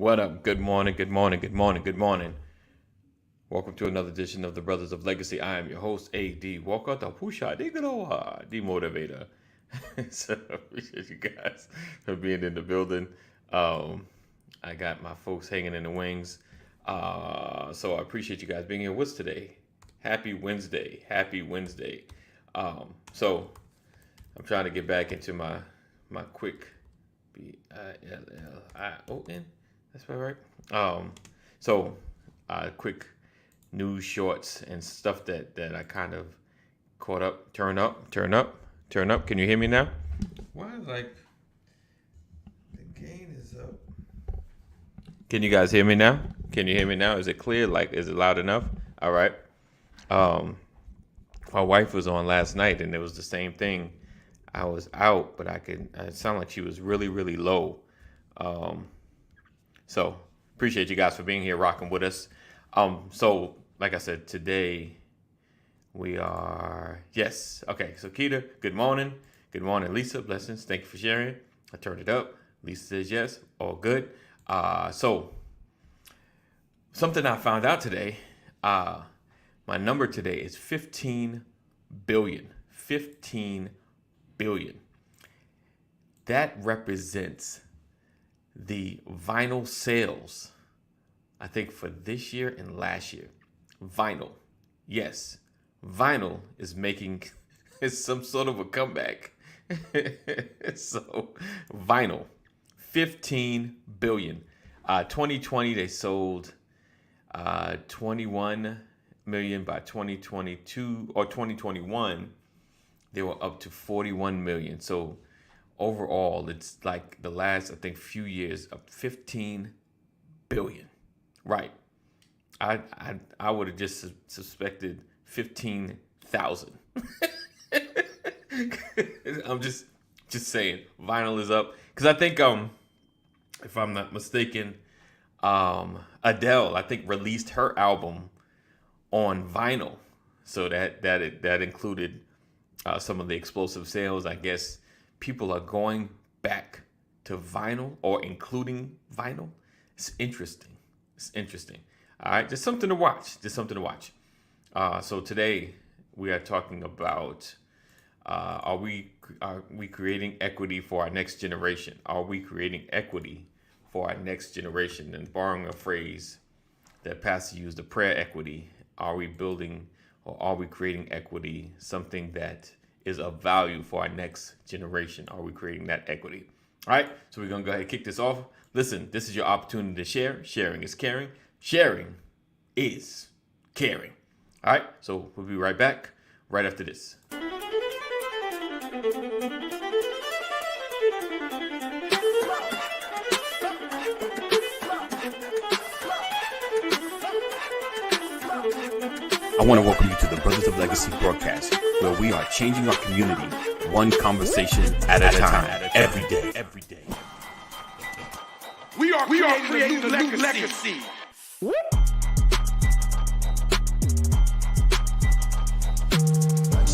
What up? Good morning, good morning, good morning, good morning. Welcome to another edition of the Brothers of Legacy. I am your host, A.D. Walker, the Pusha Digaloha, the Motivator. So I appreciate you guys for being in the building. I got my folks hanging in the wings. So I appreciate you guys being here. What's today? Happy Wednesday. Happy Wednesday. So I'm trying to get back into my quick B-I-L-L-I-O-N. That's right. So quick news shorts and stuff that I kind of caught up. Turn up. Can you hear me now? Why the gain is up? Can you guys hear me now? Can you hear me now? Is it clear? Is it loud enough? All right. My wife was on last night and it was the same thing. I was out, but it sounded like she was really, really low. So appreciate you guys for being here, rocking with us. So like I said, today we are, yes. Okay. So Keita, good morning. Good morning, Lisa. Blessings. Thank you for sharing. I turned it up. Lisa says yes. All good. So something I found out today, my number today is 15 billion. 15 billion. That represents the vinyl sales, I think, for this year and last year. Vinyl. Yes. Vinyl is making some sort of a comeback. So vinyl, 15 billion. 2020, they sold 21 million. By 2022 or 2021, they were up to 41 million. So overall, it's like the last, I think, few years of 15 billion. Right. I would have just suspected 15,000. I'm just saying vinyl is up because I think if I'm not mistaken, Adele, I think, released her album on vinyl, so that included some of the explosive sales. I guess people are going back to vinyl or including vinyl. It's interesting. All right, just something to watch. So today we are talking about are we creating equity for our next generation? Are we creating equity for our next generation? And borrowing a phrase that Pastor used, the prayer equity. Are we building or are we creating equity, something that is of value for our next generation? Are we creating that equity? All right, so we're going to go ahead and kick this off. Listen, this is your opportunity to share. Sharing is caring. Sharing is caring. All right, so we'll be right back right after this. I want to welcome you to the Brothers of Legacy broadcast, where we are changing our community one conversation at a time, every day. We are creating a new legacy.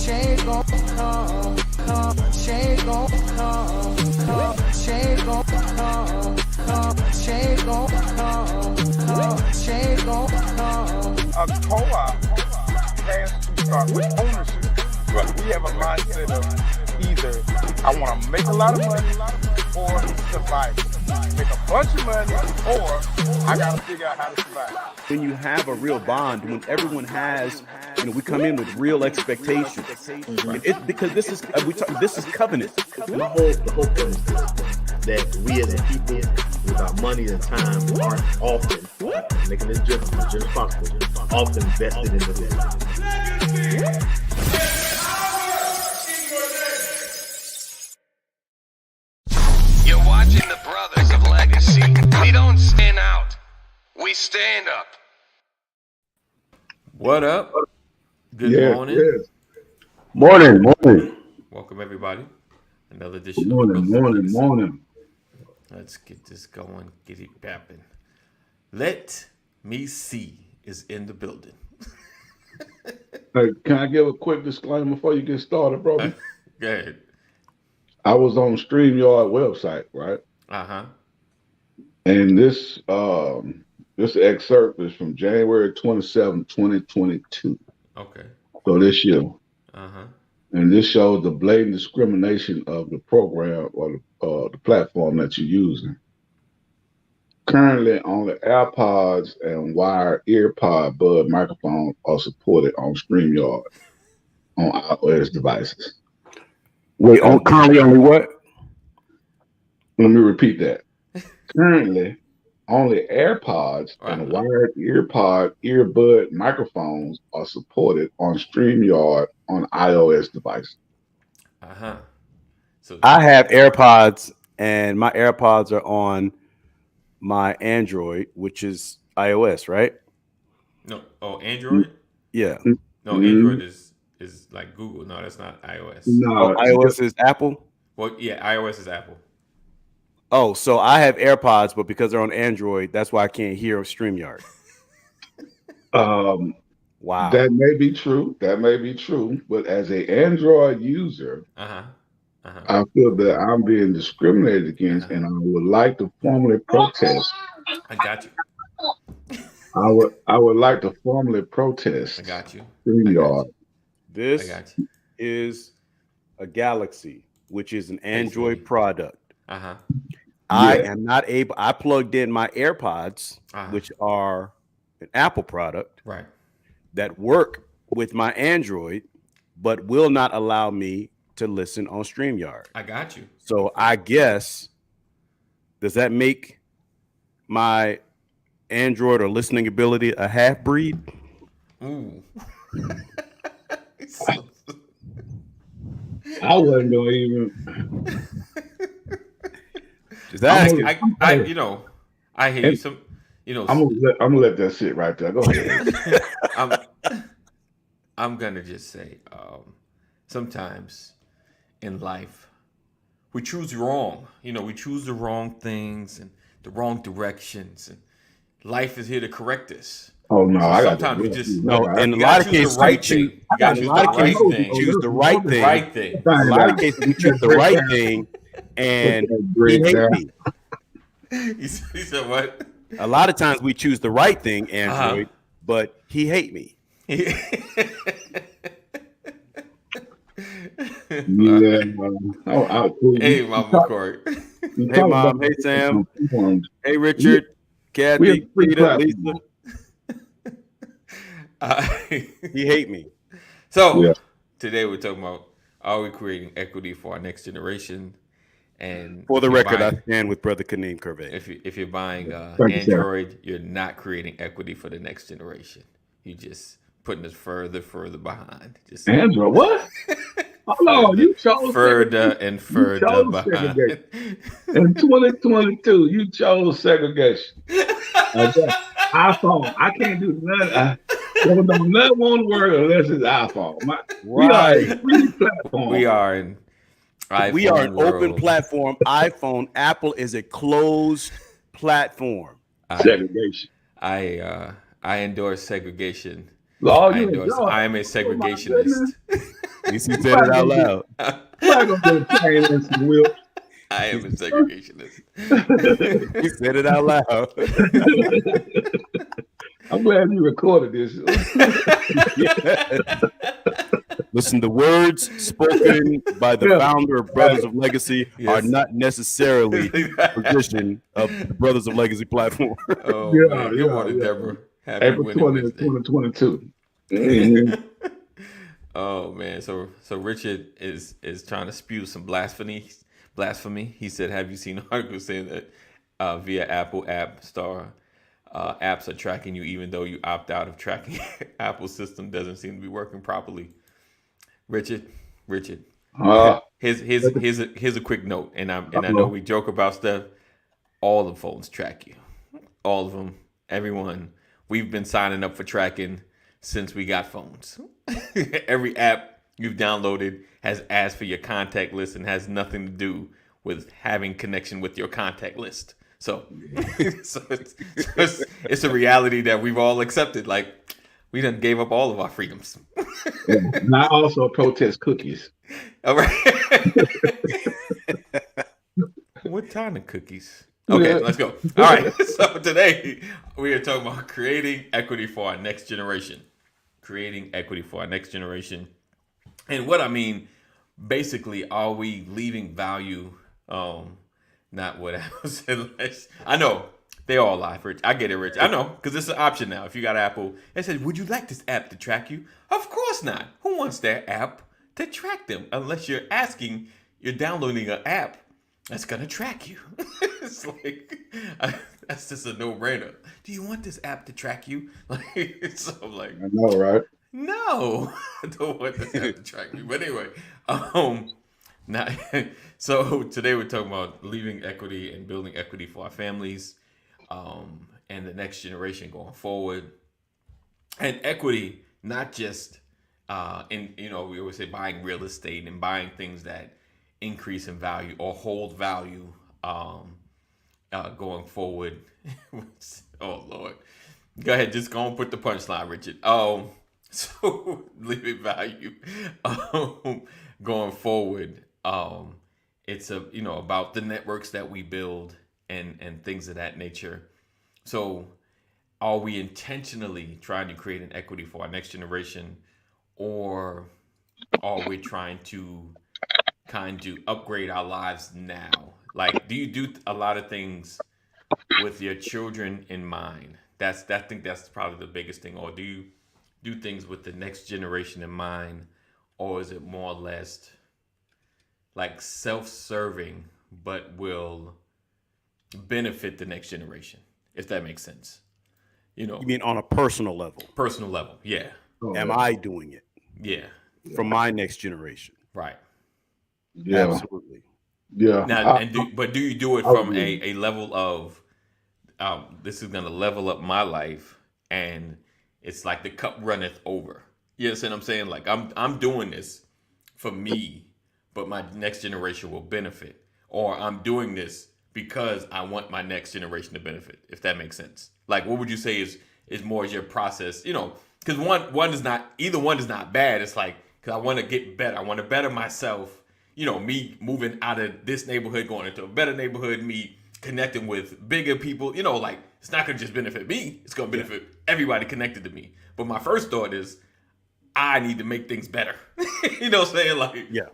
Change gon' come. Change gon' come. Change gon' come. Change gon' come. Change gon' come. A co-op has to start with ownership. Right. We have a mindset of either I want to make a lot of money or survive. Make a bunch of money or I got to figure out how to survive. When you have a real bond, when everyone has, we come in with real expectations. Because this is covenant. The whole thing is that we as a people, with our money and time, aren't often making this just as possible, often vested in the legacy. You're watching the Brothers of Legacy. We don't stand out. We stand up. What up? Good morning. Yes. Morning. Welcome, everybody. Another edition of Morning. Let's get this going. Get it bapping. Let Me See is in the building. Hey, can I give a quick disclaimer before you get started, bro? Go ahead. I was on StreamYard website, right? Uh-huh. And this excerpt is from January 27, 2022. Okay. So this year. Uh-huh. And this shows the blatant discrimination of the program or the platform that you're using. Currently, only AirPods and wired earpod bud microphones are supported on StreamYard on iOS devices. Wait, currently only what? Let me repeat that. Currently, only AirPods and wired earbud microphones are supported on StreamYard on iOS devices. Uh-huh. So I have AirPods, and my AirPods are on my Android, which is iOS, right? no, Android? Yeah. No, Android is like Google. No, that's not iOS. No, iOS is Apple. Well, yeah, iOS is Apple. Oh, so I have AirPods, but because they're on Android, that's why I can't hear StreamYard. Wow. That may be true. That may be true. But as an Android user, I feel that I'm being discriminated against, and I would like to formally protest. I got you. I would like to formally protest. I got you. StreamYard. This is a Galaxy, which is an Android product. I am not able. I plugged in my AirPods, which are an Apple product, right? That work with my Android, but will not allow me to listen on StreamYard. I got you. So I guess, does that make my Android or listening ability a half breed? Ooh. I wasn't gonna even. Just asking. I hear you. Some, I'm gonna let that sit right there. Go ahead. I'm gonna just say, sometimes in life we choose wrong. We choose the wrong things and the wrong directions, and life is here to correct us. Oh no! So sometimes we just in a lot of cases we choose the right thing. Right thing. In a lot of cases we choose the right thing, and he hates me. He said what? A lot of times we choose the right thing, Android, but he hate me. Yeah, hey, Mama Corey. Hey, Mom. Hey, Sam. Hey, Richard. Kathy. Peter. Lisa. He hate me. So today we're talking about, are we creating equity for our next generation? And for the record, I stand with Brother Kaneem Curvey. If you're buying Android, you're not creating equity for the next generation. You're just putting us further behind. Just Android, what? Oh no, you chose further and further behind. In 2022, you chose segregation. iPhone. I can't do nothing. I don't know not one word unless it's iPhone. We are a free platform. We are an open platform. iPhone. Apple is a closed platform. Segregation. I endorse segregation. I am a segregationist. At least he said it out loud. I am a segregationist. He said it out loud. I'm glad you recorded this. Listen, the words spoken by the founder of Brothers of Legacy are not necessarily the position of the Brothers of Legacy platform. Oh, man. Good morning, Deborah. April 20th, 2022. Mm-hmm. Oh man, so Richard is trying to spew some blasphemy. He said, "Have you seen an article saying that via Apple App Store, apps are tracking you even though you opt out of tracking? Apple system doesn't seem to be working properly." Richard. Here's a quick note, and I know we joke about stuff. All the phones track you, all of them, everyone. We've been signing up for tracking since we got phones. Every app you've downloaded has asked for your contact list and has nothing to do with having connection with your contact list. So it's a reality that we've all accepted. Like, we done gave up all of our freedoms. And I also protest cookies. All right. What kind of cookies? Okay, let's go. All right. So today we are talking about creating equity for our next generation. Creating equity for our next generation. And what I mean, basically, are we leaving value? Not what I was saying. I know they all lie, Rich. I get it, Rich. I know, because it's an option now. If you got Apple, it says, would you like this app to track you? Of course not. Who wants their app to track them? Unless you're downloading an app that's going to track you. It's like, that's just a no-brainer. Do you want this app to track you? So I'm like, I know, right? No, I don't want this app to track me. But anyway, so today we're talking about leaving equity and building equity for our families, and the next generation going forward. And equity, not just we always say buying real estate and buying things that increase in value or hold value going forward. Oh Lord, go ahead, just go and put the punchline, Richard. So leaving value going forward. It's about the networks that we build and things of that nature. So are we intentionally trying to create an equity for our next generation, or are we trying to kind of upgrade our lives now? Like, do you do a lot of things with your children in mind? I think that's probably the biggest thing. Or do you do things with the next generation in mind, or is it more or less like self-serving but will benefit the next generation, if that makes sense? You mean on a personal level? Personal level, yeah. Am I doing it? Yeah. For my next generation? Right. Yeah. Absolutely. Yeah. Now, but do you do it from a level of this is going to level up my life, and it's like the cup runneth over? You understand what I'm saying? Like I'm doing this for me, but my next generation will benefit. Or I'm doing this because I want my next generation to benefit, if that makes sense. Like, what would you say is more your process? Because one is not, either one is not bad. It's like, because I want to get better. I want to better myself. Me moving out of this neighborhood, going into a better neighborhood, me connecting with bigger people, like, it's not going to just benefit me. It's going to benefit everybody connected to me. But my first thought is, I need to make things better. You know what I'm saying? Like, yeah.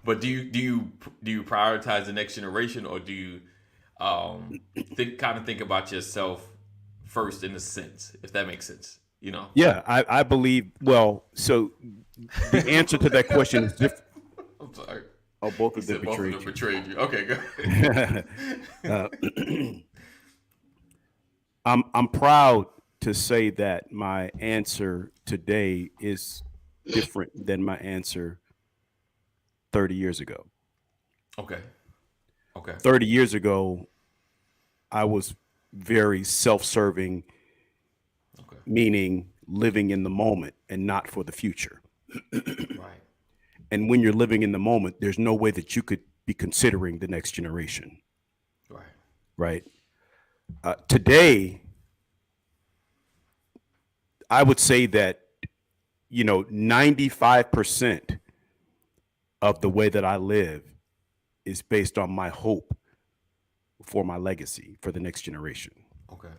But do you prioritize the next generation, or do you think about yourself first, in a sense, if that makes sense? Yeah, I believe. Well, so the answer to that question is different. I'm sorry. Oh, both of them betrayed you. Okay, go ahead. I'm proud to say that my answer today is different than my answer 30 years ago. Okay. 30 years ago, I was very self-serving, meaning living in the moment and not for the future. Right. And when you're living in the moment, there's no way that you could be considering the next generation. Right. Today, I would say that, 95% of the way that I live is based on my hope for my legacy for the next generation. Okay.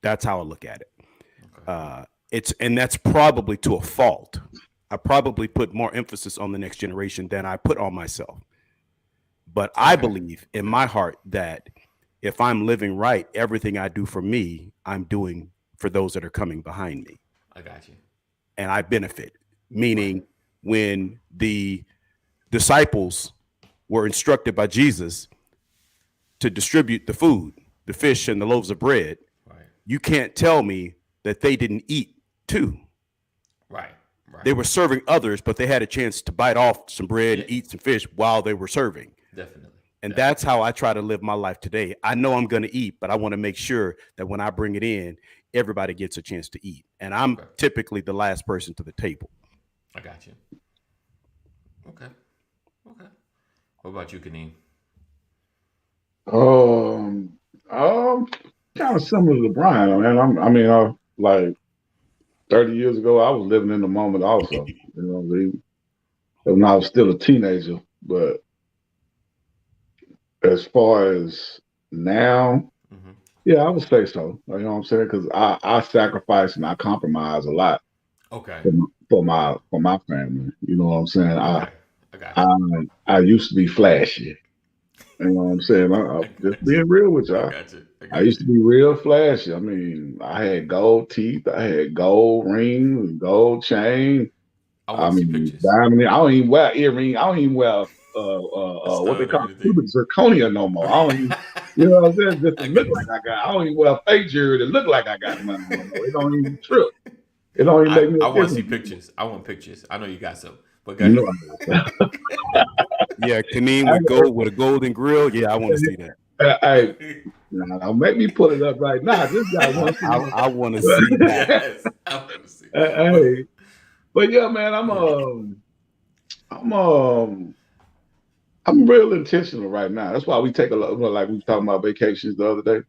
That's how I look at it. Okay. And that's probably to a fault. I probably put more emphasis on the next generation than I put on myself. But I believe in my heart that if I'm living right, everything I do for me, I'm doing for those that are coming behind me. I got you. And I benefit, meaning when the disciples were instructed by Jesus to distribute the food, the fish and the loaves of bread, you can't tell me that they didn't eat too. Right. They were serving others, but they had a chance to bite off some bread and eat some fish while they were serving. Definitely. And that's how I try to live my life today. I know I'm going to eat, but I want to make sure that when I bring it in, everybody gets a chance to eat. And I'm typically the last person to the table. I got you. Okay. What about you, Kaneem? Kind of similar to Brian. I mean, like 30 years ago, I was living in the moment also. When I was still a teenager, but as far as now, yeah, I would say so. You know what I'm saying? Because I sacrifice and I compromise a lot. Okay. For my family. You know what I'm saying? Okay. I got you. I used to be flashy. You know what I'm saying? I'm just being real with y'all. I used to be real flashy. I mean, I had gold teeth, I had gold rings, gold chain. I mean, diamond. I don't even wear earrings. I don't even wear what they call zirconia no more. I don't even, you know what I'm saying? Just to look like I got. I don't even wear fake jewelry to look like I got money no more. It don't even trip. It don't even make me. I want to see pictures. I want pictures. I know you got some, but yeah, Kaneem with a golden grill. Yeah, I want to see that. Hey, no, make me pull it up right now. This guy wants. I want to see that. Yes, I want to see. Hey, but yeah, man, I'm real intentional right now. That's why we take a lot. Like we were talking about vacations the other day.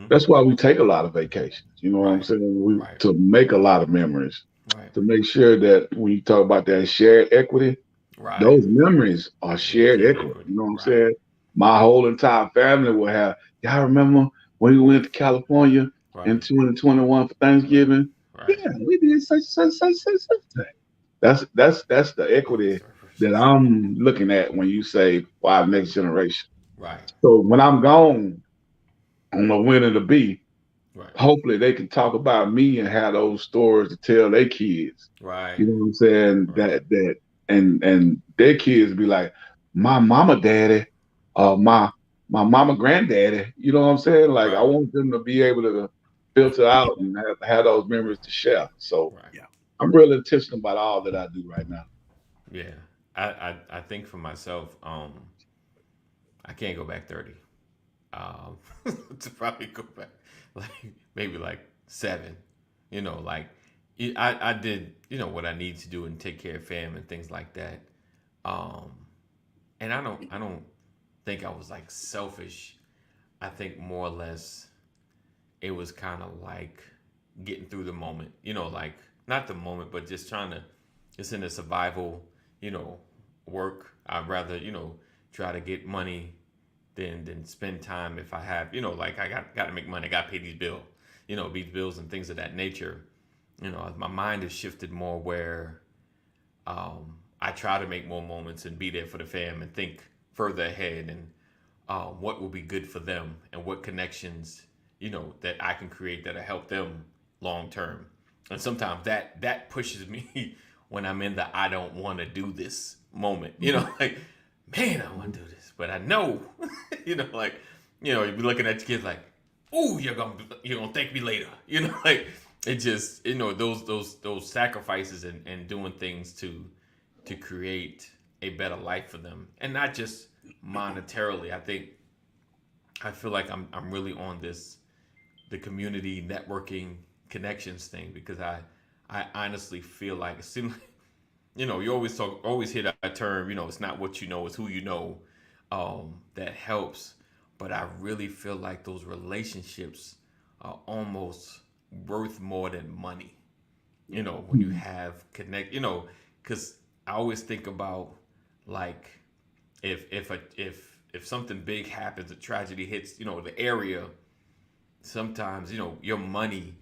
That's why we take a lot of vacations. You know what I'm saying? To make a lot of memories. To make sure that when you talk about that shared equity, those memories are shared equity. You know what I'm saying? My whole entire family will have. Y'all remember when we went to California in 2021 for Thanksgiving? Yeah, we did such thing. That's the equity that I'm looking at when you say why next generation. Right. So when I'm gone, I don't know when it'll be. Hopefully they can talk about me and have those stories to tell their kids. Right. You know what I'm saying? That and their kids be like, my mama daddy, my mama granddaddy. You know what I'm saying? Like I want them to be able to filter out and have those memories to share. So I'm really intentional about all that I do right now. Yeah. I think for myself, I can't go back 30. To probably go back maybe 7. You know, I did, what I need to do and take care of fam and things like that. And I don't think I was selfish. I think more or less it was kind of getting through the moment, not the moment, but just just in the survival, work. I'd rather, try to get money than spend time if I have, I got to make money. I got to pay these bills, these bills and things of that nature. My mind has shifted more where I try to make more moments and be there for the fam and think further ahead and what will be good for them and what connections, that I can create that'll help them long term. And sometimes that pushes me when I'm in the I don't want to do this moment, man, I want to do this, but I know, you'd be looking at your kids ooh, you're gonna thank me later, it just, those sacrifices and doing things to create a better life for them, and not just monetarily. I feel like I'm really on the community networking connections thing, because I honestly feel like it seems like, you always hear that term, it's not what you know, it's who you know, that helps. But I really feel like those relationships are almost worth more than money, when you have connect, because I always think about if something big happens, a tragedy hits, the area, sometimes, your money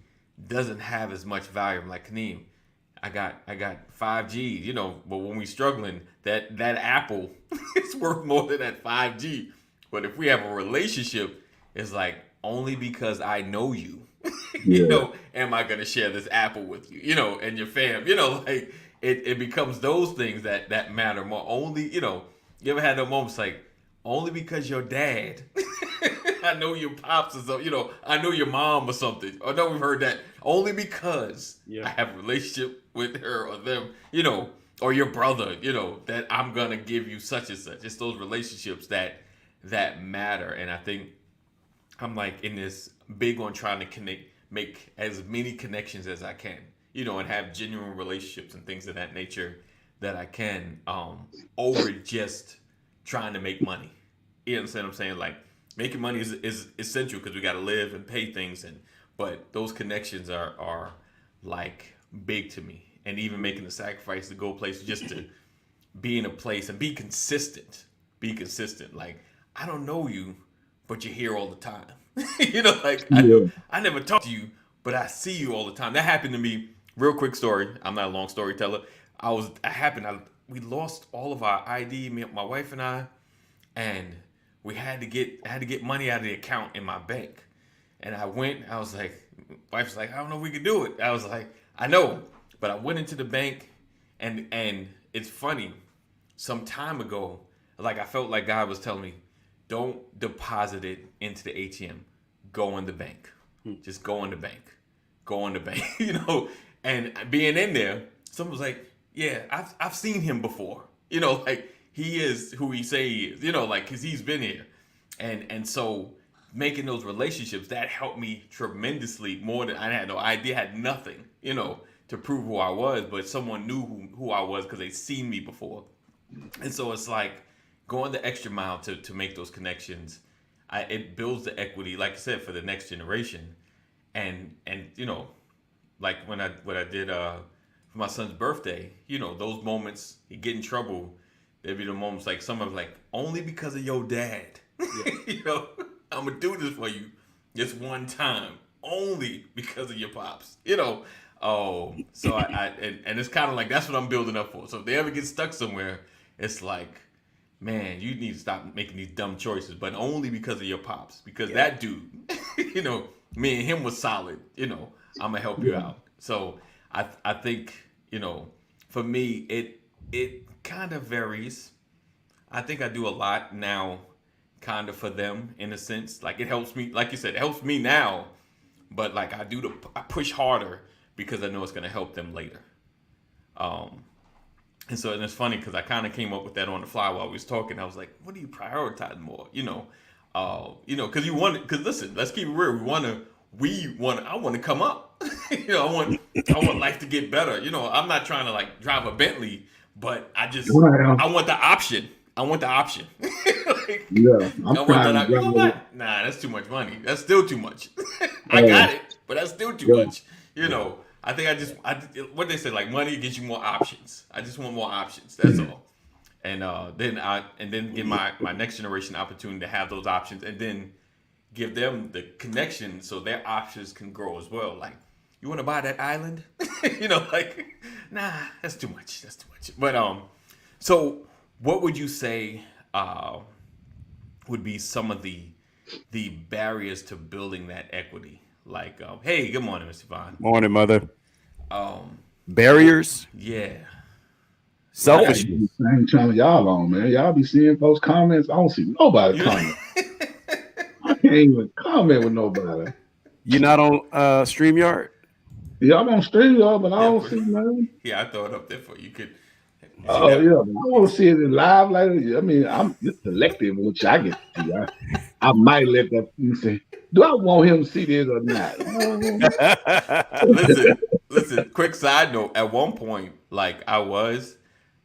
doesn't have as much value. I'm like, Kaneem, I got 5G, but when we struggling, that Apple is worth more than that 5G. But if we have a relationship, it's only because I know you, am I going to share this Apple with you, and your fam, it becomes those things that matter more. Only, you ever had those moments only because your dad, I know your pops or something, I know your mom or something. I know we've heard that. Only because I have a relationship with her or them, or your brother, that I'm going to give you such and such. It's those relationships that matter. And I think I'm in this big on trying to make as many connections as I can, and have genuine relationships and things of that nature that I can, over just trying to make money. You understand what I'm saying? Making money is essential because we got to live and pay things, but those connections are big to me. And even making the sacrifice to go places just to be in a place and be consistent. I don't know you, but you're here all the time. Like I never talk to you, but I see you all the time. That happened to me. Real quick story. I'm not a long storyteller. We lost all of our ID, my wife and I, and I had to get money out of the account in my bank. And I was like, wife's like, I don't know if we could do it. I was like, I know, but I went into the bank, and it's funny. Some time ago, like I felt like God was telling me, don't deposit it into the ATM. Go in the bank. Just go in the bank. Go in the bank. And being in there, someone was like, yeah, I've seen him before. Like he is who he say he is. Like because he's been here, and so making those relationships that helped me tremendously more than I had no idea, had nothing, to prove who I was, but someone knew who I was because they seen me before, and so it's like going the extra mile to make those connections. It builds the equity, like I said, for the next generation, and like what I did for my son's birthday, those moments, he get in trouble, there'd be the moments like someone was like, only because of your dad, I'm gonna do this for you just one time, only because of your pops, so I it's kind of like that's what I'm building up for. So if they ever get stuck somewhere, it's like, man, you need to stop making these dumb choices, but only because of your pops, because that dude, me and him was solid, I'm gonna help you out. So I think, for me, it kind of varies. I think I do a lot now kind of for them in a sense. Like it helps me, like you said, it helps me now, but like I push harder because I know it's going to help them later. And it's funny because I kind of came up with that on the fly while we was talking. I was like, what do you prioritize more? Because listen, let's keep it real. I want to come up. I want life to get better. I'm not trying to like drive a Bentley, but I want the option. I want the option. Nah, that's too much money. That's still too much. I got it, but that's still too much. I think what they say, like money gives you more options. I just want more options. That's all. And then give my next generation the opportunity to have those options, and then give them the connection so their options can grow as well. Like, you want to buy that island? Nah, that's too much. That's too much. But so what would you say would be some of the barriers to building that equity? Like, hey, good morning, Mr. Vaughn. Morning, mother. Barriers? Yeah. Selfishness. I ain't trying to y'all on, man. Y'all be seeing folks comments. I don't see nobody comment. I can't even comment with nobody. You're not on StreamYard? Yeah, I'm on StreamYard, but I don't see nothing. Yeah, I throw it up there for you. Could. Oh yeah, I want to see it in live like that. I mean, I'm just selective which I get to see. I might let that say, do I want him to see this or not? Listen, quick side note, at one point, like I was,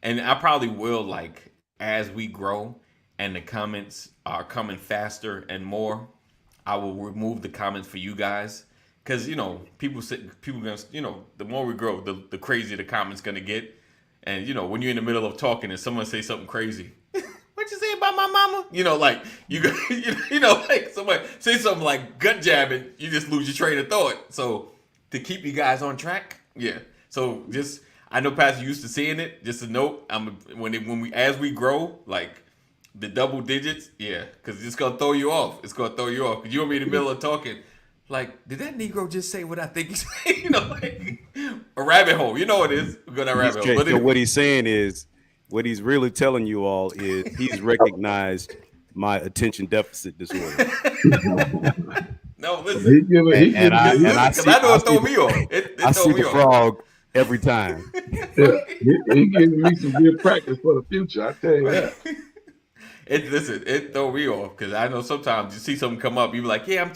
and I probably will, like, as we grow and the comments are coming faster and more, I will remove the comments for you guys. Because, people gonna, the more we grow, the crazier the comments gonna get. And, when you're in the middle of talking and someone say something crazy, what you say about my mama? Like, like somebody say something like gut jabbing, you just lose your train of thought. So to keep you guys on track, yeah. So just, I know Pastor used to seeing it. Just a note, as we grow, like the double digits, yeah, because it's gonna throw you off. It's gonna throw you off. Because you'll be in the middle of talking. Like, did that Negro just say what I think he said? Like a rabbit hole. You know what it is. We're going to rabbit hole. But so what he's saying is, what he's really telling you all is he's recognized my attention deficit disorder. No, listen. I know it throw me off. I see the frog every time. He giving me some good practice for the future. I tell you that. It throw me off because I know sometimes you see something come up, you be like, yeah,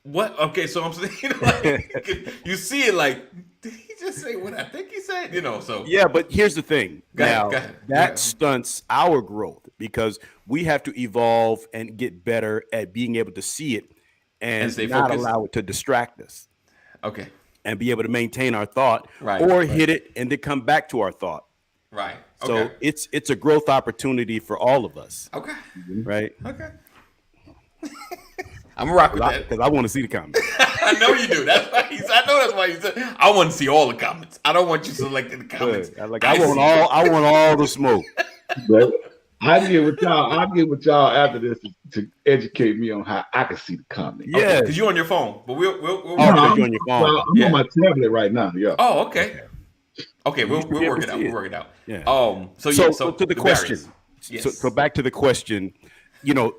what? Okay, so I'm saying, like, you see it like, did he just say what I think he said? So. Yeah, but here's the thing. Go ahead. That stunts our growth because we have to evolve and get better at being able to see it and not focused. Allow it to distract us. Okay. And be able to maintain our thought right, or hit it and then come back to our thought. Right. So it's a growth opportunity for all of us. Okay. Right. Okay. I'm gonna rock with that because I want to see the comments. I know you do. That's why I know that's why you said I want to see all the comments. I don't want you selecting the comments. I want all the smoke. But I'll get with y'all after this to educate me on how I can see the comments. Yeah, because you're on your phone. But we'll you're on your phone. Well, I'm on my tablet right now. Yeah. Oh, okay. Okay, we'll work it out. We'll work it out. Yeah. So to the question. Yes. So back to the question.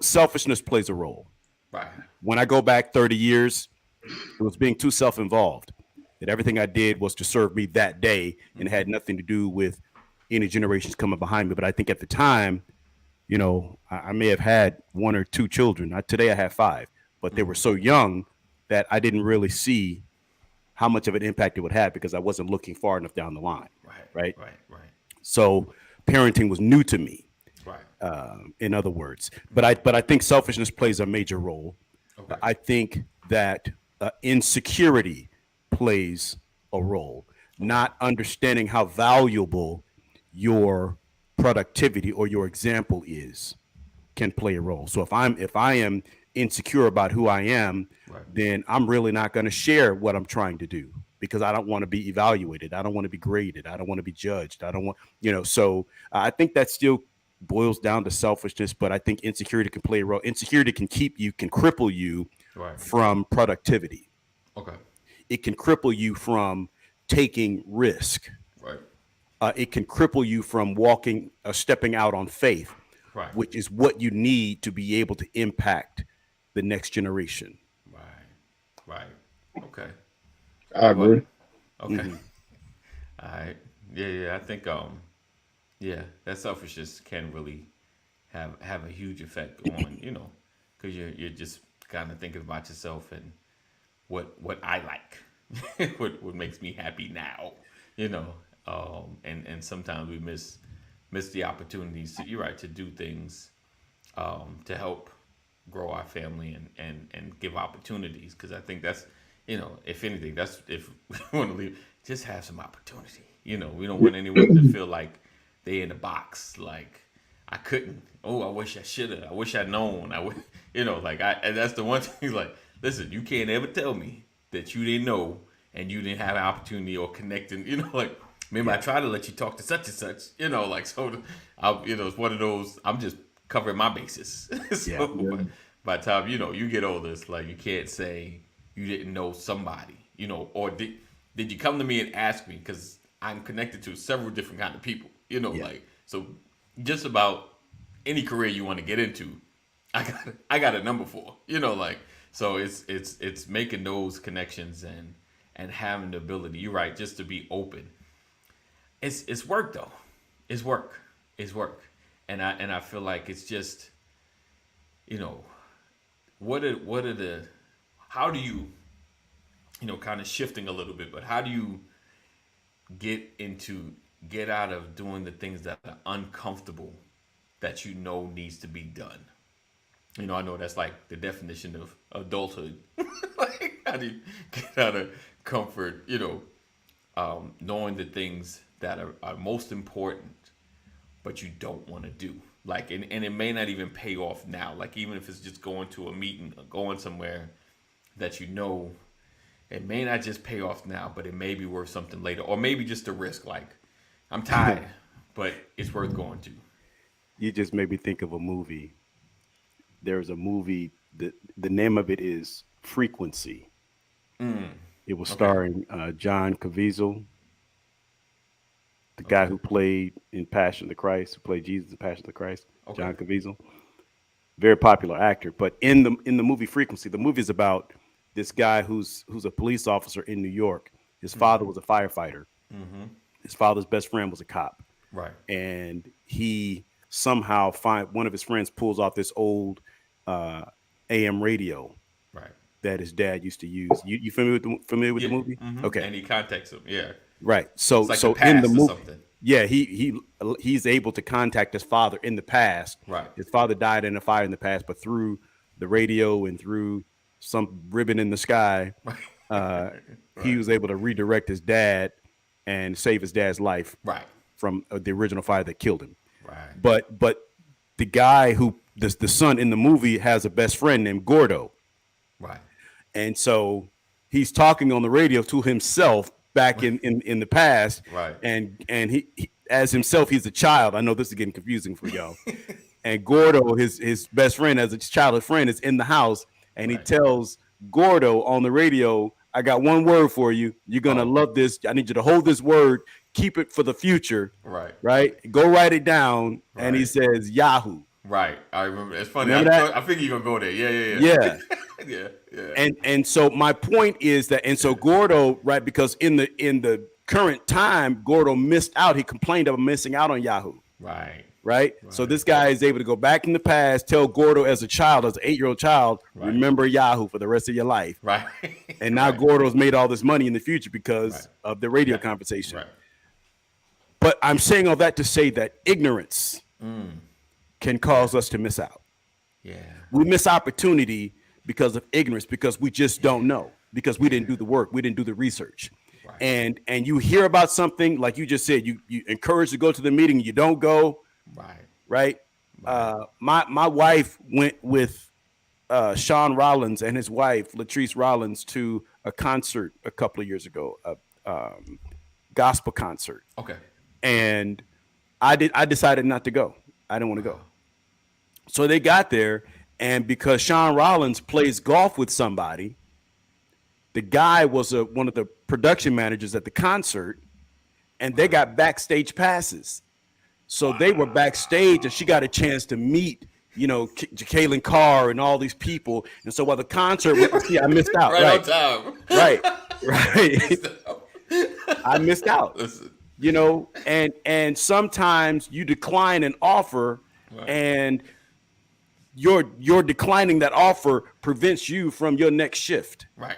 Selfishness plays a role. Right. When I go back 30 years, it was being too self-involved. That everything I did was to serve me that day and had nothing to do with any generations coming behind me. But I think at the time, I may have had 1 or 2 children. Today I have 5, but they were so young that I didn't really see how much of an impact it would have because I wasn't looking far enough down the line. Right. So parenting was new to me. In other words, but I think selfishness plays a major role. Okay. I think that insecurity plays a role. Not understanding how valuable your productivity or your example is can play a role. So if I am insecure about who I am, then I'm really not going to share what I'm trying to do because I don't want to be evaluated. I don't want to be graded. I don't want to be judged. I don't want, so I think that still boils down to selfishness, but I think insecurity can play a role. Insecurity can cripple you from productivity. Okay. It can cripple you from taking risk. Right. It can cripple you from stepping out on faith, which is what you need to be able to impact the next generation. Right. Okay. I agree. Okay. Mm-hmm. All right. Yeah. I think that selfishness can really have a huge effect on, because you're just kind of thinking about yourself and what I like, what makes me happy now, and sometimes we miss the opportunities to do things to help grow our family and give opportunities, because I think that's, if anything, that's if we want to leave, just have some opportunity. We don't want anyone to feel like they in the box, like I couldn't. Oh, I wish I should have. I wish I'd known. And that's the one thing. Like, listen, you can't ever tell me that you didn't know and you didn't have an opportunity or connecting. Maybe I tried to let you talk to such and such. So, it's one of those. I'm just covering my bases. By the time you get older, it's like you can't say you didn't know somebody. Or did you come to me and ask me, because I'm connected to several different kind of people. So just about any career you want to get into, I got a number for, so it's making those connections and having the ability, you're right, just to be open. It's work though. It's work. And I feel like it's just, how do you, kind of shifting a little bit, but how do you get out of doing the things that are uncomfortable that needs to be done? I know that's like the definition of adulthood. Like, how do you get out of comfort, knowing the things that are most important, but you don't want to do. Like, and it may not even pay off now. Like, even if it's just going to a meeting or going somewhere that it may not just pay off now, but it may be worth something later. Or maybe just a risk, like, I'm tired, but it's worth going to. You just made me think of a movie. There's a movie, the name of it is Frequency. It was starring John Caviezel, the guy who played in Passion of the Christ, who played Jesus in Passion of the Christ, John Caviezel. Very popular actor. But in the movie Frequency, the movie is about this guy who's a police officer in New York. His father was a firefighter. Mm-hmm. His father's best friend was a cop. Right. And he somehow one of his friends pulls off this old AM radio. Right. That his dad used to use. You familiar with the movie? Mm-hmm. Okay. And he contacts him. Yeah. Right. So in the movie, he's able to contact his father in the past. Right. His father died in a fire in the past, but through the radio and through some ribbon in the sky, he was able to redirect his dad and save his dad's life. Right. from the original fire that killed him. Right. But the guy who the son in the movie has a best friend named Gordo. Right. And so he's talking on the radio to himself back in the past. Right. And he as himself, he's a child. I know this is getting confusing for y'all. And Gordo, his best friend as a childhood friend, is in the house, and he tells Gordo on the radio, I got one word for you. You're going to love this. I need you to hold this word. Keep it for the future. Right. Right. Go write it down. Right. And he says Yahoo. Right. I remember. It's funny. I figure you're going to go there. Yeah. Yeah. And so my point is that, and so Gordo, right, because in the current time, Gordo missed out. He complained of missing out on Yahoo. Right. So this guy is able to go back in the past, tell Gordo as a child, as an 8-year-old child, remember Yahoo for the rest of your life. Right. And now Gordo's made all this money in the future because of the radio conversation. Right. But I'm saying all that to say that ignorance can cause us to miss out. Yeah. We miss opportunity because of ignorance, because we just don't know, because we didn't do the work, we didn't do the research. Right. And you hear about something, like you just said, you encouraged to go to the meeting, you don't go. Right. My wife went with Sean Rollins and his wife Latrice Rollins to a concert a couple of years ago, a gospel concert. Okay. And I decided not to go. I didn't want to go. So they got there, and because Sean Rollins plays golf with somebody, the guy was one of the production managers at the concert, and they got backstage passes. So they were backstage, and she got a chance to meet, Jacqueline Carr and all these people. And so while the concert was, I missed out. Right on time. Right. I missed out. Listen. And sometimes you decline an offer, and your declining that offer prevents you from your next shift. Right.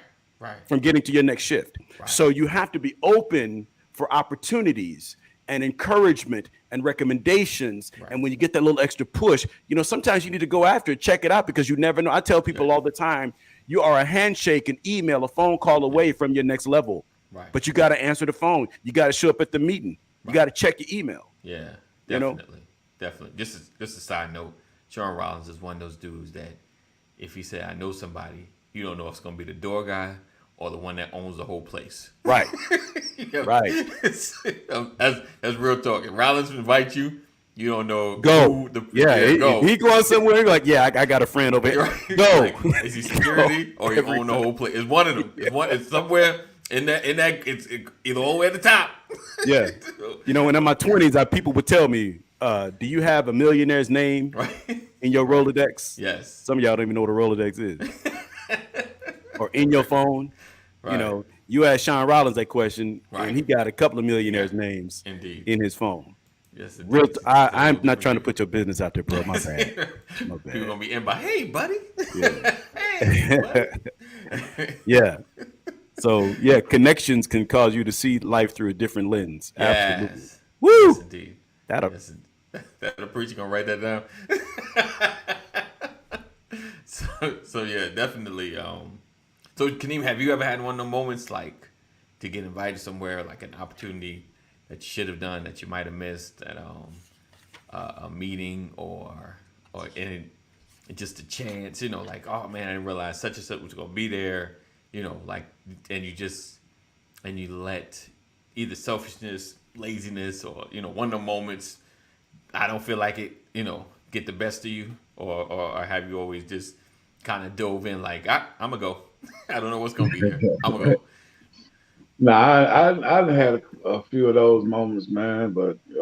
From getting to your next shift. Right. So you have to be open for opportunities and encouragement and recommendations. Right. And when you get that little extra push, sometimes you need to go after it, check it out, because you never know. I tell people all the time, you are a handshake, an email, a phone call away from your next level. Right. But you got to answer the phone. You got to show up at the meeting. You got to check your email. Yeah, definitely. Definitely. Just a side note, Sean Rollins is one of those dudes that if he said, I know somebody, you don't know if it's going to be the door guy or the one that owns the whole place. Right. Right. That's real talk. If Rollins invites you, you don't know. Go. Go. He going somewhere. He's like, I got a friend over here. Right. Go. Like, is he security or he own the whole place? It's one of them. It's somewhere in that. It's either all the way at the top. Yeah. When in my 20s, people would tell me, do you have a millionaire's name in your Rolodex? Yes. Some of y'all don't even know what a Rolodex is. Or in your phone. Right. You asked Sean Rollins that question, and he got a couple of millionaires' names in his phone. Yes, I'm not trying to put your business out there, bro. My bad. People gonna be in by, hey, buddy. Yeah. Hey, buddy. Yeah. So connections can cause you to see life through a different lens. Yes. Absolutely. Woo! Yes, indeed. That preacher gonna write that down. So yeah, definitely. So Kaneem, have you ever had one of those moments like to get invited somewhere, like an opportunity that you should have done that you might have missed at a meeting or in just a chance, like, oh man, I didn't realize such and such was gonna be there, like, and you let either selfishness, laziness, or one of the moments, I don't feel like it, get the best of you, or have you always just kind of dove in like, I'm gonna go. I don't know what's gonna be here. I'm gonna go. No, I've had a few of those moments, man, but it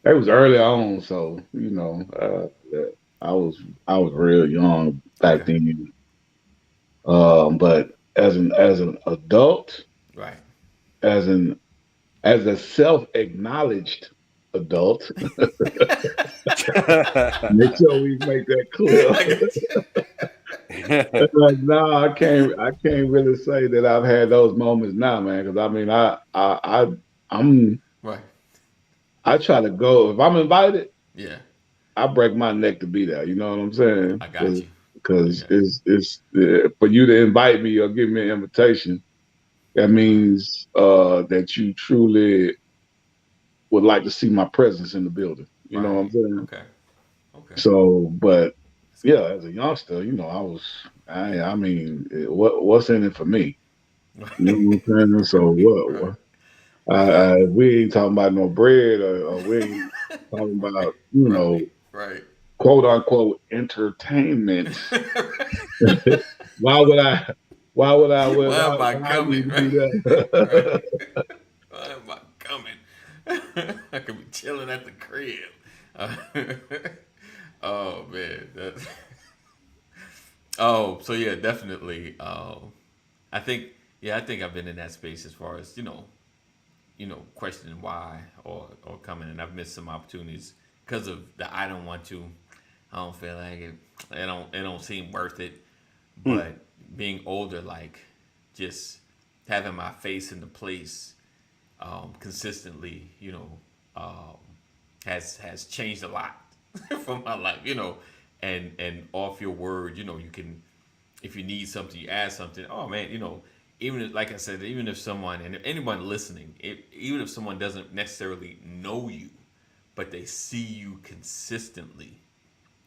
was early on, so I was real young back then. But as an adult, right, as a self-acknowledged adult, make sure we make that clear. Like, no, I can't really say that I've had those moments now, man. Because I mean, I'm right. I try to go if I'm invited. Yeah, I break my neck to be there. You know what I'm saying? I got you. Because it's for you to invite me or give me an invitation. that means that you truly would like to see my presence in the building. You know what I'm saying? Okay. So, but yeah, as a youngster, I mean, what's in it for me? You know what I'm saying? So what? We ain't talking about no bread, or we ain't talking about right. quote unquote entertainment. Why would I? Why would I? Why am I coming? Do that? Why am I coming? I could be chilling at the crib. Oh man. Oh, so yeah, definitely. I think I've been in that space as far as questioning why or coming, and I've missed some opportunities because of the I don't want to. I don't feel like it. It don't seem worth it. But being older, like just having my face in the place consistently, has changed a lot for my life, and off your word, you can, if you need something, you ask something. Oh man, even if, like I said, even if someone, and anyone listening, even if someone doesn't necessarily know you, but they see you consistently,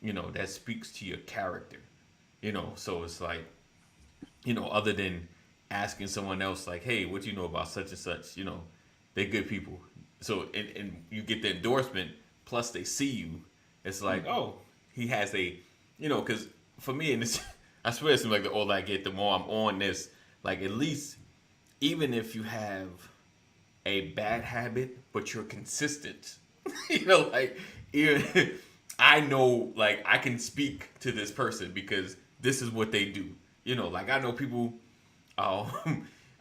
that speaks to your character, so it's like, other than asking someone else like, hey, what do you know about such and such, they're good people. So, and you get the endorsement, plus they see you, it's like, oh, he has a, because for me, and this, I swear it seems like the older I get, the more I'm on this, like at least, even if you have a bad habit, but you're consistent, like, even, I know, like, I can speak to this person because this is what they do. Like I know people,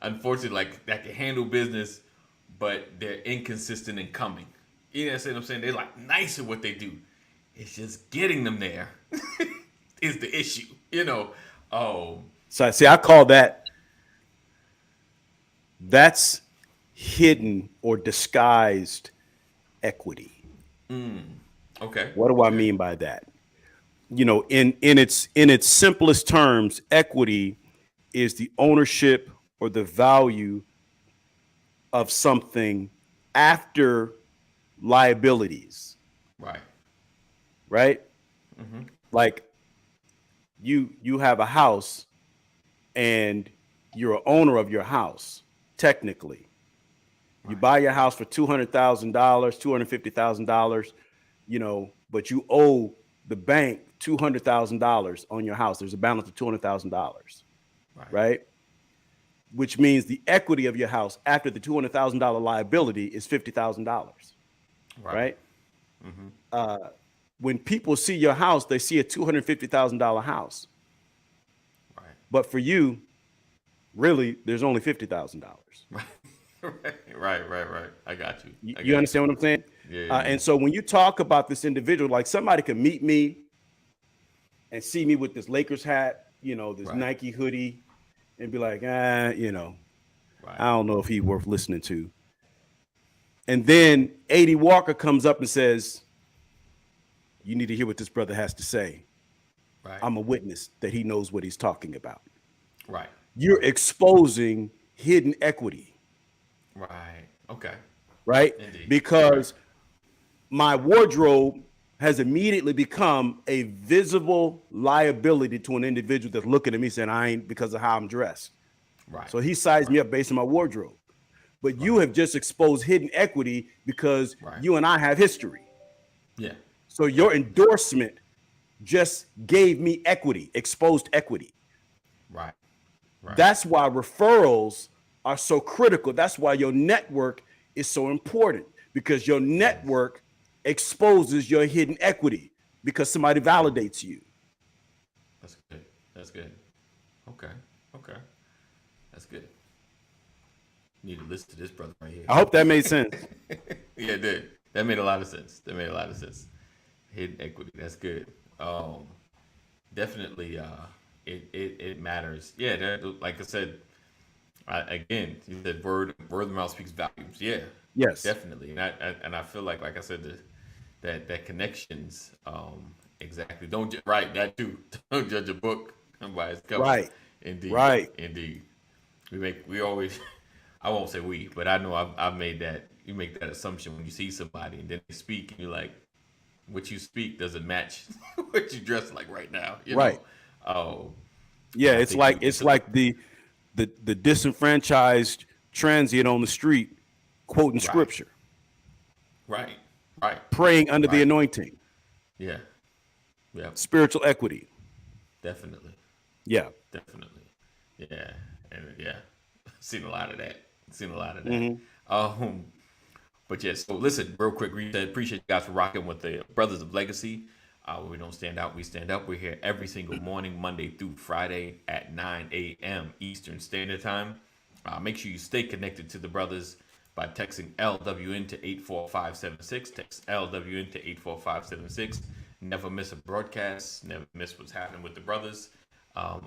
unfortunately, like that can handle business, but they're inconsistent in coming. You know what I'm saying? They're like nice at what they do. It's just getting them there is the issue. Oh. So see, I call that's hidden or disguised equity. Okay. What do I mean by that? In its simplest terms, equity is the ownership or the value of something after liabilities. Right. Mm-hmm. Like you have a house and you're an owner of your house. Technically, you buy your house for $200,000, $250,000, but you owe the bank $200,000 on your house. There's a balance of $200,000, right? Which means the equity of your house after the $200,000 liability is $50,000, right? Mm-hmm. When people see your house, they see a $250,000 house, but for you, really, there's only $50,000. Right. I got you. You understand what I'm saying? Yeah. And so when you talk about this individual, like somebody could meet me and see me with this Lakers hat, this Nike hoodie, and be like, I don't know if he's worth listening to. And then A.D. Walker comes up and says, you need to hear what this brother has to say. I'm a witness that he knows what he's talking about. You're exposing hidden equity. Okay. Right? Indeed. Because my wardrobe has immediately become a visible liability to an individual that's looking at me saying, I ain't, because of how I'm dressed. So he sized me up based on my wardrobe. But you have just exposed hidden equity because you and I have history. Yeah. So your endorsement just gave me equity, exposed equity. Right. That's why referrals are so critical. That's why your network is so important, because your network exposes your hidden equity because somebody validates you. That's good. Okay. That's good. You need to listen to this brother right here. I hope that made sense. Yeah, it did. That made a lot of sense. Hidden equity. That's good. Definitely. It matters. Yeah. Like I said, again, you said word of mouth speaks volumes. Yeah. Yes. Definitely. And I feel like I said, that connections. Exactly. That too. Don't judge a book by its cover. Right. Indeed. Right. Indeed. we always, I won't say we, but I know I've made that. You make that assumption when you see somebody and then they speak and you're like, what you speak doesn't match what you dress like right now. You right. know? Oh, yeah. It's like the disenfranchised transient on the street quoting scripture. Right. Praying under the anointing. Yeah. Spiritual equity. Definitely. Yeah. Definitely. Yeah. And seen a lot of that. Mm-hmm. But yes, so listen, real quick, appreciate you guys for rocking with the Brothers of Legacy. We don't stand out, we stand up. We're here every single morning, Monday through Friday at 9 a.m. Eastern Standard Time. Make sure you stay connected to the brothers by texting LWN to 84576. Text LWN to 84576. Never miss a broadcast. Never miss what's happening with the brothers.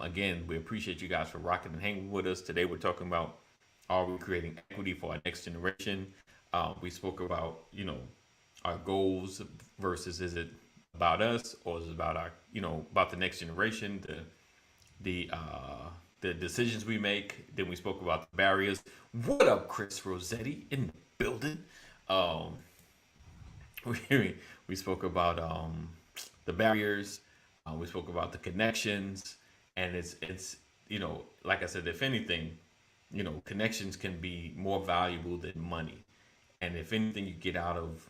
Again, we appreciate you guys for rocking and hanging with us. Today we're talking about, are we creating equity for our next generation? We spoke about, our goals versus is it about us or is it about our, about the next generation, the decisions we make. Then we spoke about the barriers. What up, Chris Rossetti in the building? We spoke about the barriers. We spoke about the connections, and it's like I said, if anything, connections can be more valuable than money. And if anything you get out of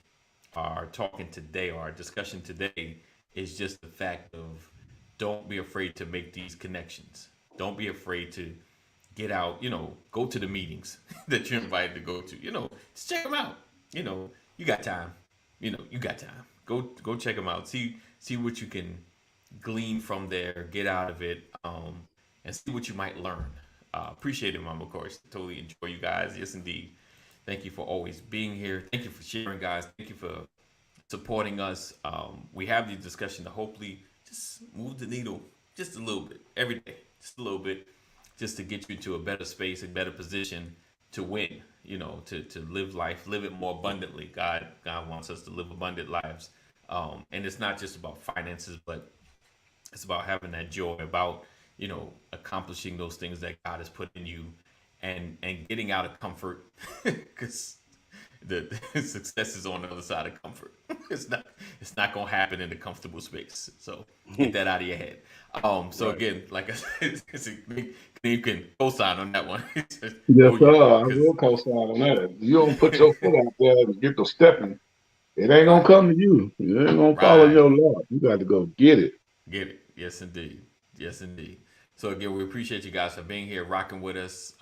our talking today or our discussion today is just the fact of don't be afraid to make these connections. Don't be afraid to get out, go to the meetings that you're invited to go to, just check them out. You got time, you got time. Go check them out. See what you can glean from there, get out of it, and see what you might learn. Appreciate it, Mama, of course. Totally enjoy you guys. Yes, indeed. Thank you for always being here. Thank you for sharing, guys. Thank you for supporting us. We have these discussions to hopefully just move the needle just a little bit every day, just a little bit, just to get you into a better space, a better position to win, to live life, live it more abundantly. God wants us to live abundant lives. And it's not just about finances, but it's about having that joy, about, accomplishing those things that God has put in you. And getting out of comfort, because the success is on the other side of comfort. It's not gonna happen in a comfortable space. So get that out of your head. So right. Again, like I said, you can co-sign on that one. Yes, sir. I will co-sign on that. If you don't put your foot out there and get the stepping, it ain't gonna come to you. It ain't gonna follow your law. You got to go get it. Get it. Yes, indeed. Yes, indeed. So again, we appreciate you guys for being here, rocking with us.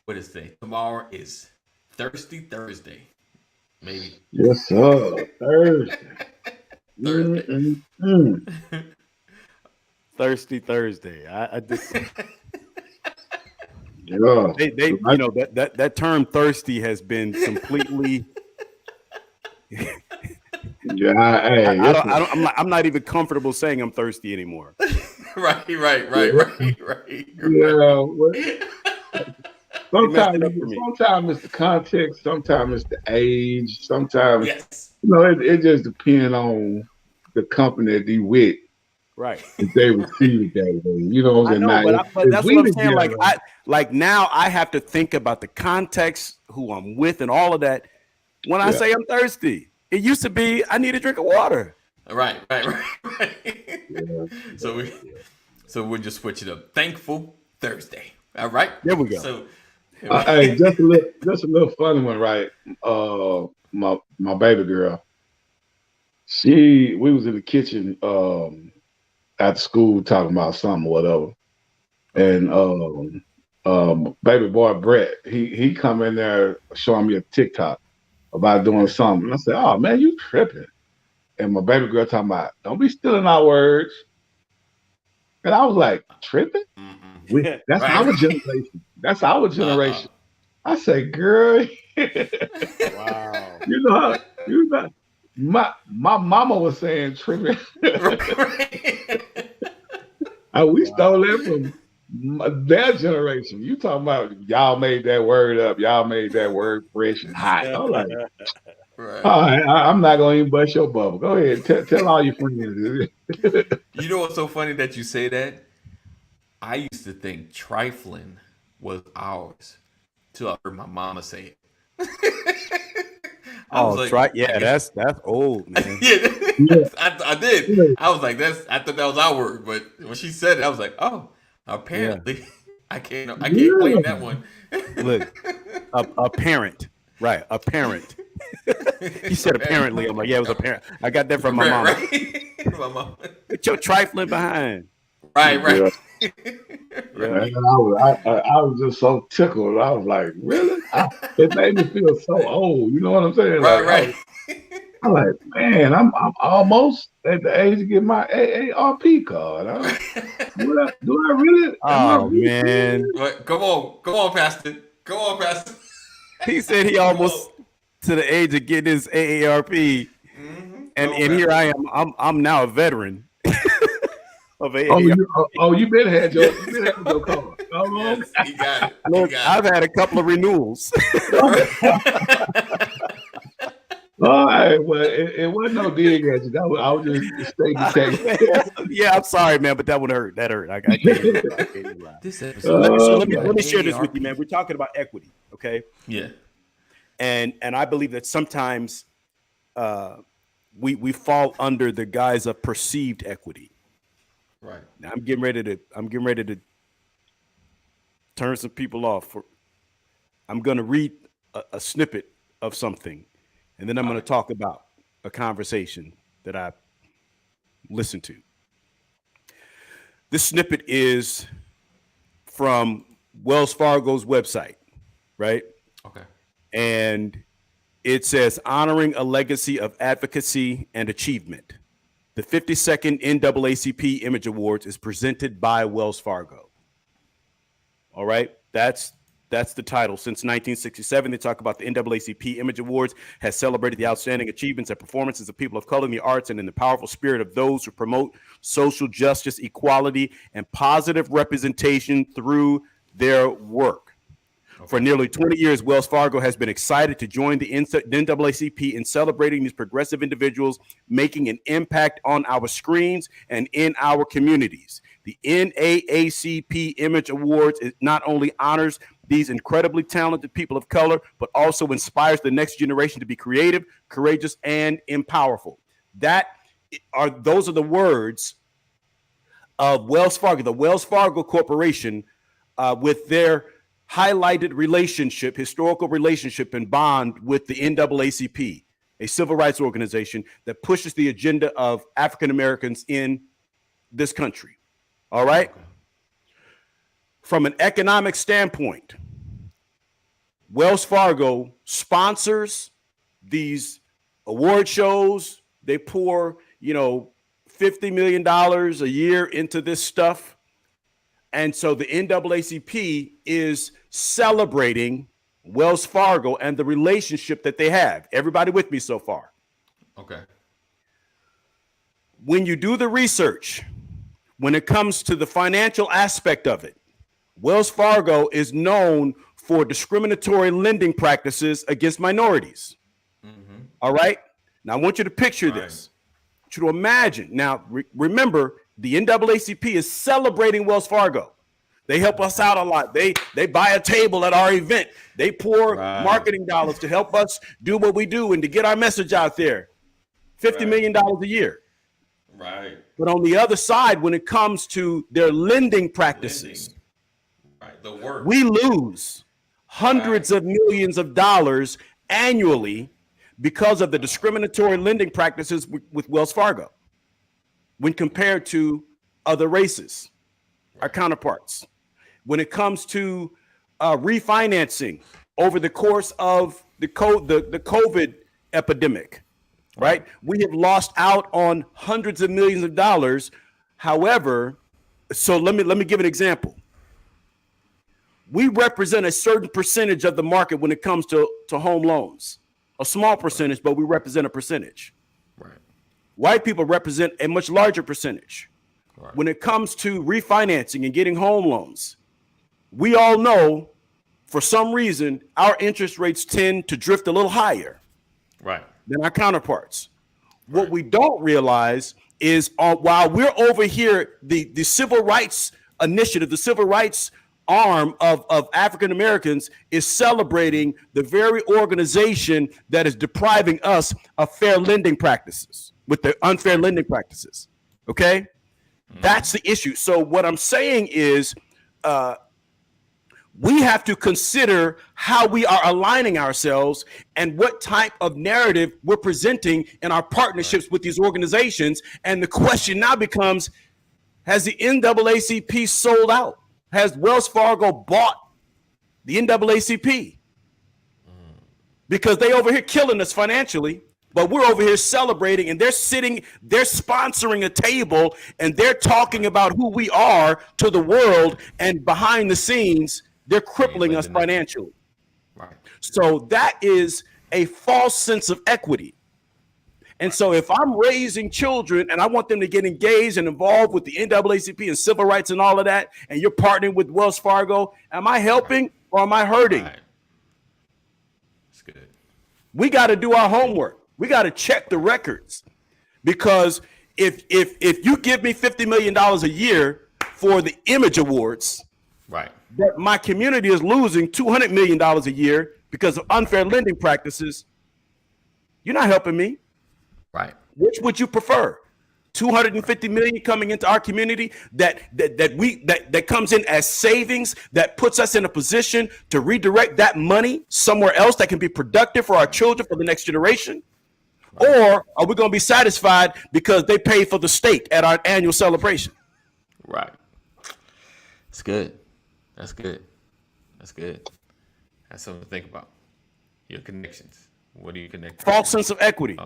What is today? Tomorrow is Thirsty Thursday. Maybe. Yes, sir. Thursday. Thirsty Thursday. I just yeah. They that term thirsty has been completely yeah, I'm not even comfortable saying I'm thirsty anymore. Right. Yeah. Sometimes it's the context, sometimes it's the age, sometimes it just depends on the company that they with. Right. If they receive it that way. You know what I'm saying? But that's what I'm saying. Like now I have to think about the context, who I'm with, and all of that. When I say I'm thirsty, it used to be I need a drink of water. Right. Yeah. So we'll just switch it up. Thankful Thursday. All right. There we go. So hey, just a little funny one, right? My baby girl. We was in the kitchen after school talking about something or whatever. And baby boy Brett, he come in there showing me a TikTok about doing something. And I said, "Oh man, you tripping." And my baby girl talking about, "Don't be stealing our words." And I was like, "Tripping?" Mm-hmm. That's our generation. That's our generation. I say, "Girl, wow." You know, my mama was saying tripping. We stole that from their generation. You talking about y'all made that word up. Y'all made that word fresh and hot. I'm like, right. All right, I'm not going to even bust your bubble. Go ahead. Tell all your friends. You know what's so funny that you say that? I used to think trifling was ours till I heard my mama say it. That's old, man. I did. I was like, I thought that was our word, but when she said it, I was like, oh, apparently I can't claim that one. Look, a parent, right? A parent. He said apparently. I'm like, yeah, it was a parent. I got that from my mom. Right? My mom. Get your trifling behind. Right. Yeah. I was just so tickled. I was like, really? It made me feel so old. You know what I'm saying? Right. I'm like, man, I'm almost at the age to get my AARP card. Do I really? Oh, man. Come on, Pastor. Come on, Pastor. He said he almost to the age of getting his AARP. Mm-hmm. And here I am. I'm now a veteran. Of AARP. You been had your card. Yes, he got it. Look, I've had a couple of renewals. All right, well, it wasn't no dig at you. I was just stating. Yeah, I'm sorry, man, but that would hurt. That hurt. I can't lie. Let me share this with you, man. We're talking about equity, okay? Yeah. And I believe that sometimes we fall under the guise of perceived equity. Right. Now I'm getting ready to turn some people off. I'm going to read a snippet of something. And then I'm going to talk about a conversation that I listened to. This snippet is from Wells Fargo's website, right? Okay. And it says, honoring a legacy of advocacy and achievement. The 52nd NAACP Image Awards is presented by Wells Fargo. All right. That's the title. Since 1967, they talk about the NAACP Image Awards has celebrated the outstanding achievements and performances of people of color in the arts and in the powerful spirit of those who promote social justice, equality, and positive representation through their work. For nearly 20 years, Wells Fargo has been excited to join the NAACP in celebrating these progressive individuals making an impact on our screens and in our communities. The NAACP Image Awards not only honors these incredibly talented people of color, but also inspires the next generation to be creative, courageous, and empowerful. Those are the words of Wells Fargo, the Wells Fargo Corporation, with their highlighted relationship, historical relationship and bond with the NAACP, a civil rights organization that pushes the agenda of African Americans in this country. All right. Okay. From an economic standpoint, Wells Fargo sponsors these award shows. They pour, $50 million a year into this stuff. And so the NAACP is celebrating Wells Fargo and the relationship that they have. Everybody with me so far? Okay. When you do the research, when it comes to the financial aspect of it, Wells Fargo is known for discriminatory lending practices against minorities. Mm-hmm. All right. Now, I want you to picture this. I want you to imagine. Now, remember, the NAACP is celebrating Wells Fargo. They help us out a lot. They buy a table at our event. They pour marketing dollars to help us do what we do and to get our message out there. $50 million a year. Right. But on the other side, when it comes to their lending practices, the work, we lose hundreds of millions of dollars annually because of the discriminatory lending practices with Wells Fargo when compared to other races, our counterparts. When it comes to refinancing over the course of the COVID epidemic, right? We have lost out on hundreds of millions of dollars. However, so let me give an example. We represent a certain percentage of the market when it comes to home loans, a small percentage, but we represent a percentage. Right. White people represent a much larger percentage. Right. When it comes to refinancing and getting home loans, we all know for some reason our interest rates tend to drift a little higher than our counterparts. What we don't realize is while we're over here, the civil rights initiative, the civil rights arm of African Americans is celebrating the very organization that is depriving us of fair lending practices with the unfair lending practices. Okay, that's the issue. So what I'm saying is, we have to consider how we are aligning ourselves and what type of narrative we're presenting in our partnerships with these organizations. And the question now becomes, has the NAACP sold out? Has Wells Fargo bought the NAACP? Because they over here killing us financially, but we're over here celebrating, and they're sponsoring a table, and they're talking about who we are to the world, and behind the scenes, they're crippling us financially. Right. So that is a false sense of equity. And so if I'm raising children and I want them to get engaged and involved with the NAACP and civil rights and all of that, and you're partnering with Wells Fargo, am I helping or am I hurting? Right. That's good. We got to do our homework. We got to check the records, because if you give me $50 million a year for the Image Awards, right, but my community is losing $200 million a year because of unfair lending practices, you're not helping me. Right. Which would you prefer? 250 million coming into our community that comes in as savings, that puts us in a position to redirect that money somewhere else that can be productive for our children, for the next generation? Right. Or are we going to be satisfied because they pay for the steak at our annual celebration? Right. That's good. That's good. That's good. That's something to think about. Your connections. What do you connect? False sense of equity.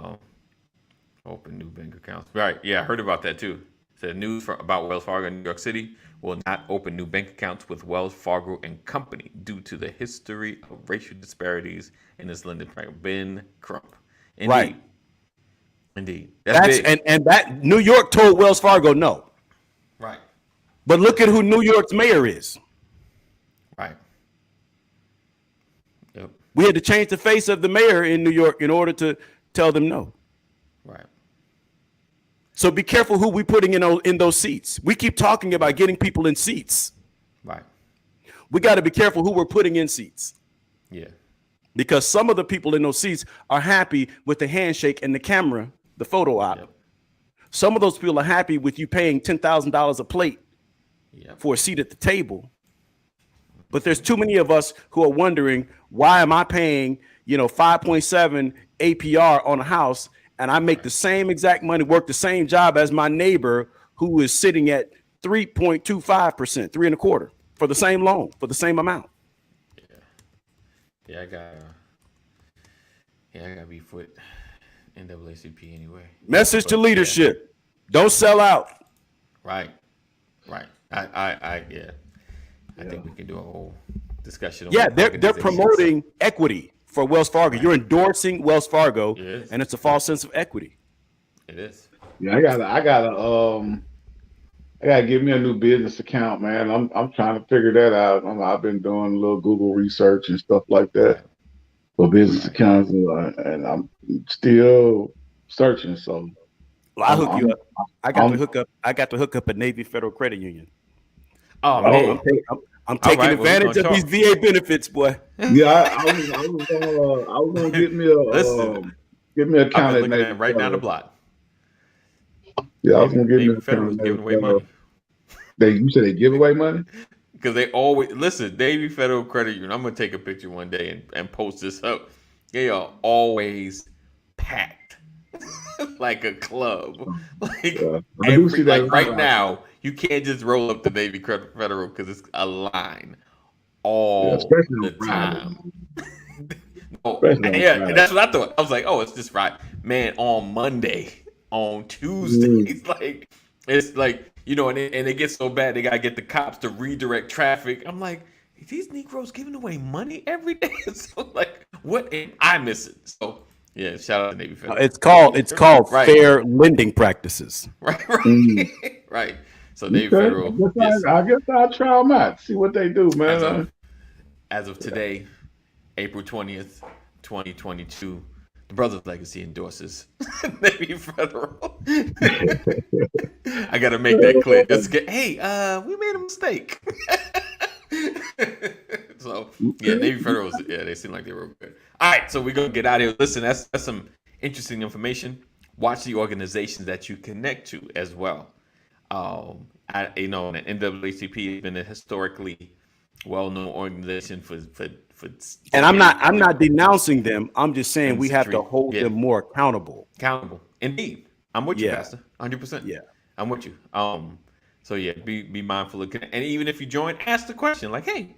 Open new bank accounts. Right. Yeah, I heard about that too. Said news about Wells Fargo in New York City will not open new bank accounts with Wells Fargo and Company due to the history of racial disparities in this lending program. Ben Crump. Indeed. Right. Indeed. That's big. And that New York told Wells Fargo no. Right. But look at who New York's mayor is. Right. Yep. We had to change the face of the mayor in New York in order to tell them no. Right. So be careful who we're putting in those seats. We keep talking about getting people in seats. Right. We got to be careful who we're putting in seats. Yeah. Because some of the people in those seats are happy with the handshake and the camera, the photo op. Yep. Some of those people are happy with you paying $10,000 a plate for a seat at the table. But there's too many of us who are wondering, why am I paying, 5.7 APR on a house, and I make the same exact money, work the same job as my neighbor who is sitting at 3.25%, 3.25% for the same loan, for the same amount. Yeah, I got beef with NAACP anyway. Message to leadership: don't sell out. Right. I think we can do a whole discussion. Yeah, they're promoting equity for Wells Fargo. Right. You're endorsing Wells Fargo, and it's a false sense of equity. It is. Yeah, I gotta give me a new business account, man. I'm trying to figure that out. I've been doing a little Google research and stuff like that for business accounts, and I'm still searching. So I'll hook you up. I got to hook up a Navy Federal Credit Union. Oh man, I'm taking advantage of these VA benefits, boy. Yeah, I was gonna get me a account at Navy right down the block. Yeah, I was gonna give me an account. Giving away money. You said they give away money? Because they always listen. Navy Federal Credit Union. I'm gonna take a picture one day and post this up. They are always packed like a club. Like right now. You can't just roll up the Navy Federal because it's a line all the time. And that's what I thought. I was like, oh, it's just right. Man, on Monday, on Tuesday, it's like, and it gets so bad, they got to get the cops to redirect traffic. I'm like, these Negroes giving away money every day? So, like, what am I missing? So, yeah, shout out to Navy Federal. It's called fair lending practices. Right. Right. So Navy Federal. I guess I'll try them out, see what they do, man. As of today, April 20th, 2022, the Brothers Legacy endorses Navy Federal. I got to make that clear. We made a mistake. So yeah, Navy Federals, yeah, they seem like they were good. All right, so we're gonna get out of here. Listen, that's some interesting information. Watch the organizations that you connect to as well. The NAACP has been a historically well-known organization for. And I'm not denouncing them. I'm just saying we have to hold them more accountable. Accountable, indeed. I'm with you, Pastor. 100%. Yeah, I'm with you. So yeah, be mindful of, and even if you join, ask the question like, hey,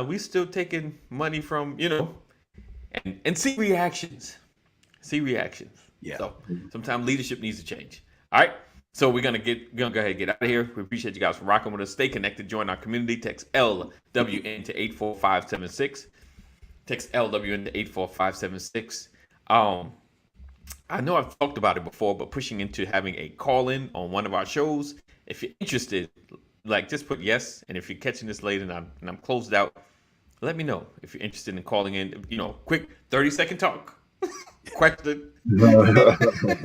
we still taking money from, and see reactions. Yeah. So sometimes leadership needs to change. All right. So we're gonna go ahead and get out of here. We appreciate you guys for rocking with us. Stay connected. Join our community. Text LWN to 84576. Text LWN to 84576. I know I've talked about it before, but pushing into having a call-in on one of our shows. If you're interested, just put yes. And if you're catching this late and I'm closed out, let me know if you're interested in calling in. Quick 30-second talk. Question.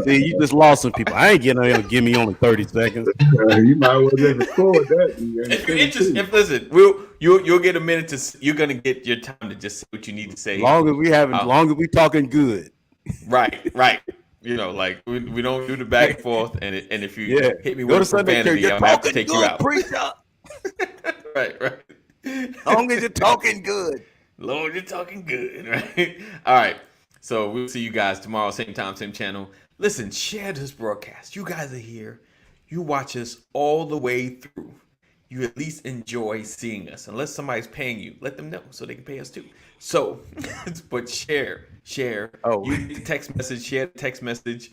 See, you just lost some people. I ain't getting on give me only 30 seconds. You might well just record that. If you're interested, listen, you'll get a minute you're gonna get your time to just say what you need to say. Long as we talking good. Right. We don't do the back and forth, and if you hit me with profanity, I'm gonna have to take you out. Right. Long as you're talking good. Right? All right. So we'll see you guys tomorrow, same time, same channel. Listen, share this broadcast. You guys are here. You watch us all the way through. You at least enjoy seeing us. Unless somebody's paying you, let them know so they can pay us too. So, but share. Oh, you get the text message, share the text message,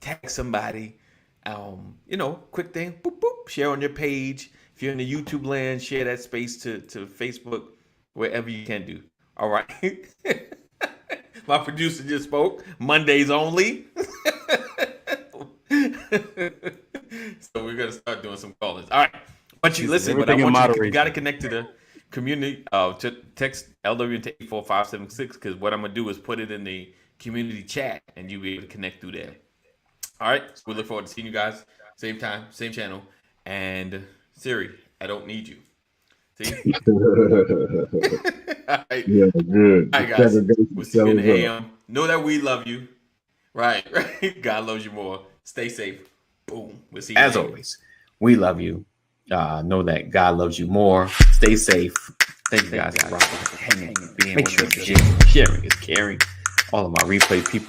tag somebody. Quick thing, boop, boop, share on your page. If you're in the YouTube land, share that space to Facebook, wherever you can do. All right. My producer just spoke. Mondays only. So we're gonna start doing some callings. All right. But you listen, but I want you got to connect to the community. To text LW to 84576, because what I'm gonna do is put it in the community chat, and you'll be able to connect through there. All right. So we look forward to seeing you guys. Same time, same channel. And Siri, I don't need you. See? All right. Yeah, good. All right, guys. We'll see you in the AM. Know that we love you. Right. God loves you more. Stay safe. Boom. We'll see you. As always, we love you. Know that God loves you more. Stay safe. Thank you guys for rocking, hanging, being. Make sure sharing is caring. All of my replay people.